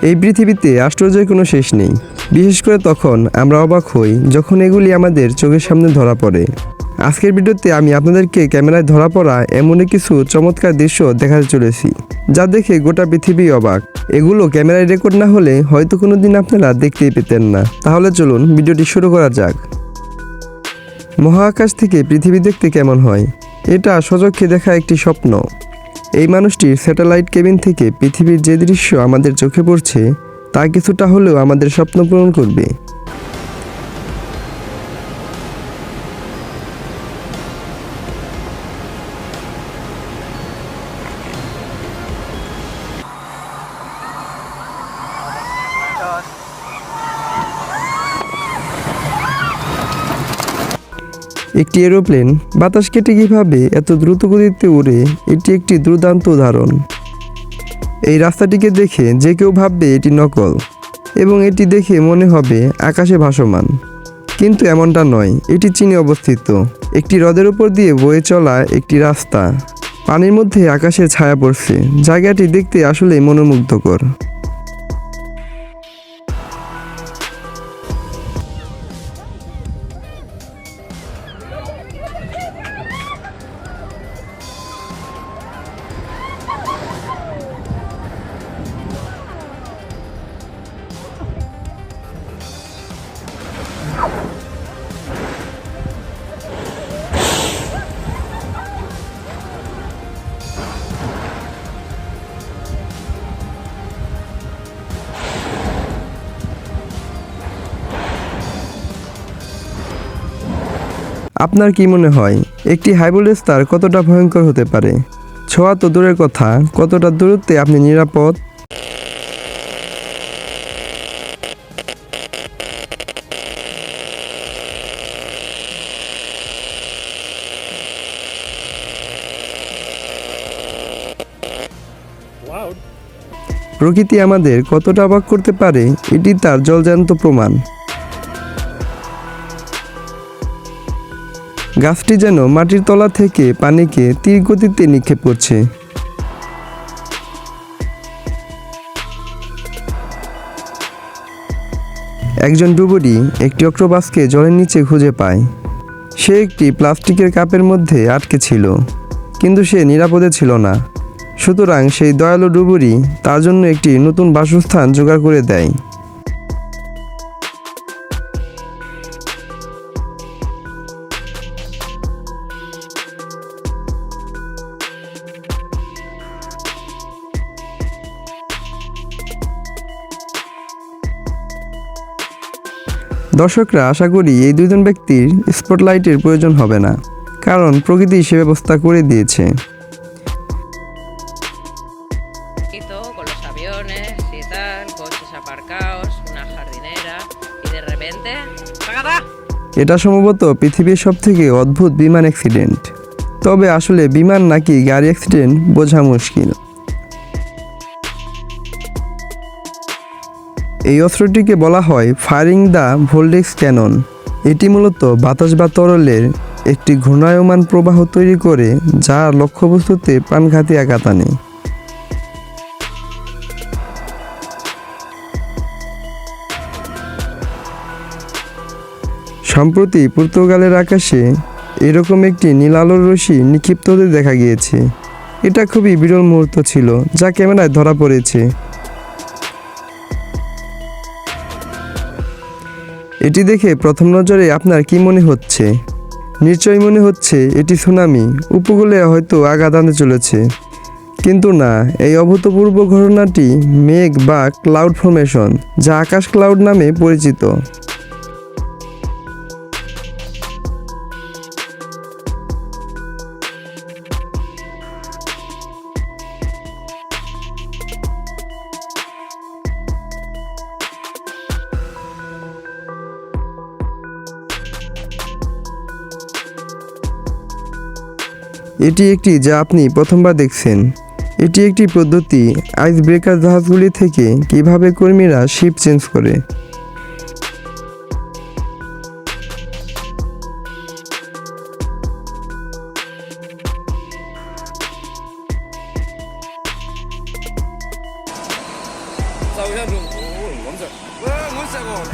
এই পৃথিবীতে আশ্চর্যের কোনো শেষ নেই। বিশেষ করে তখন আমরা অবাক হই যখন এগুলি আমাদের চোখের সামনে ধরা পড়ে। আজকের ভিডিওতে আমি আপনাদেরকে ক্যামেরায় ধরা পড়া এমনই কিছু চমৎকার দৃশ্য দেখাতে চলেছি, যা দেখে গোটা পৃথিবী অবাক। এগুলো ক্যামেরায় রেকর্ড না হলে হয়তো কোনো দিন আপনারা দেখতেই পেতেন না। তাহলে চলুন ভিডিওটি শুরু করা যাক। মহাকাশ থেকে পৃথিবী দেখতে কেমন হয়? এটা সচক্ষে দেখা একটি স্বপ্ন। এই মানুষটির স্যাটেলাইট কেবিন থেকে পৃথিবীর যে দৃশ্য আমাদের চোখে পড়ছে তা কিছুটা হলেও আমাদের স্বপ্ন পূরণ করবে। একটি এরোপ্লেন বাতাস কেটে কীভাবে এত দ্রুত গতিতে উড়ে, এটি একটি দুর্দান্ত উদাহরণ। এই রাস্তাটিকে দেখে যে কেউ ভাববে এটি নকল এবং এটি দেখে মনে হবে আকাশে ভাসমান, কিন্তু এমনটা নয়। এটি চীনে অবস্থিত একটি হ্রদের উপর দিয়ে বয়ে চলা একটি রাস্তা। পানির মধ্যে আকাশের ছায়া পড়ছে। জায়গাটি দেখতে আসলেই মনোমুগ্ধকর। আপনার কি মনে হয় একটি হাইবোল্টেজ স্টার কতটা ভয়ঙ্কর হতে পারে? ছোঁয়া তো দূরের কথা, কতটা দূরত্বে আপনি নিরাপদ? প্রকৃতি আমাদের কতটা অবাক করতে পারে এটি তার জলজ্যান্ত প্রমাণ। গাছটি যেন মাটির তলা থেকে পানিকে তীর গতিতে নিক্ষেপ করছে। একজন ডুবুরি একটি অক্টোপাসকে জলের নিচে খুঁজে পায়। সে একটি প্লাস্টিকের কাপের মধ্যে আটকে ছিল, কিন্তু সে নিরাপদে ছিল না। সুতরাং সেই দয়ালু ডুবুরি তার জন্য একটি নতুন বাসস্থান জোগাড় করে দেয়। দর্শকরা আশা করি এই দুজন ব্যক্তির স্পটলাইটের প্রয়োজন হবে না, কারণ প্রকৃতি সে ব্যবস্থা করে দিয়েছে। Con los aviones y tal, coches aparcados, una jardinera y de repente ¡pagada! এটা সম্ভবত পৃথিবীর সবথেকে অদ্ভুত বিমান অ্যাক্সিডেন্ট। তবে আসলে বিমান নাকি গাড়ি অ্যাক্সিডেন্ট বোঝা মুশকিল। এই অস্ত্রটিকে বলা হয় ফায়ারিং দ্য ভোল্টেক্স ক্যানন। এটি মূলত বাতাস বা তরলের একটি ঘূর্ণায়মান প্রবাহ তৈরি করে, যা লক্ষ্যবস্তুতে প্রাণঘাতী আঘাত আনে। সম্প্রতি পর্তুগালের আকাশে এরকম একটি নীল আলোর রশ্মি নিক্ষিপ্ত হতে দেখা গিয়েছে। এটা খুবই বিরল মুহূর্ত ছিল, যা ক্যামেরায় ধরা পড়েছে। এটি দেখে প্রথম নজরে আপনার কি মনে হচ্ছে? নিশ্চয়ই মনে হচ্ছে এটি সুনামি, উপকূলে হয়তো আঘাত আনতে চলেছে। কিন্তু না, এই অভূতপূর্ব ঘটনাটি মেঘ বা ক্লাউড ফর্মেশন, যা আকাশ ক্লাউড নামে পরিচিত। এটি একটি যা আপনি প্রথমবার দেখছেন। এটি একটি পদ্ধতি আইস ব্রেকার জাহাজগুলি থেকে কিভাবে কর্মীরা শিপ চেঞ্জ করে।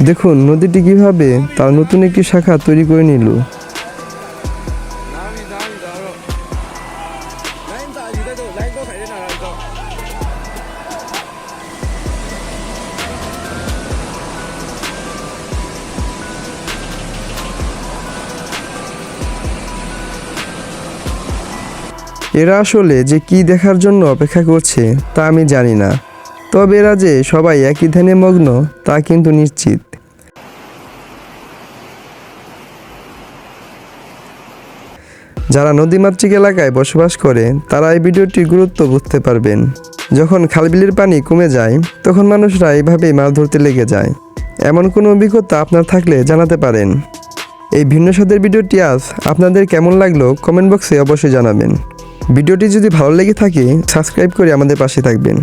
দেখুন নদীটি কিভাবে তার নতুন একটি শাখা তৈরি করে নিল। এরা আসলে যে কি দেখার জন্য অপেক্ষা করছে তা আমি জানি না, তবে এরা যে সবাই একই ধ্যানে মগ্ন তা কিন্তু নিশ্চিত। যারা নদীমাতৃক এলাকায় বসবাস করে তারা এই ভিডিওটির গুরুত্ব বুঝতে পারবেন। যখন খালবিলের পানি কমে যায় তখন মানুষরা এইভাবেই মাছ ধরতে লেগে যায়। এমন কোনো অভিজ্ঞতা আপনার থাকলে জানাতে পারেন। এই ভিন্ন স্বাদের ভিডিওটি আজ আপনাদের কেমন লাগলো কমেন্ট বক্সে অবশ্যই জানাবেন। ভিডিওটি যদি ভালো লেগে থাকে সাবস্ক্রাইব করে আমাদের পাশে থাকবেন।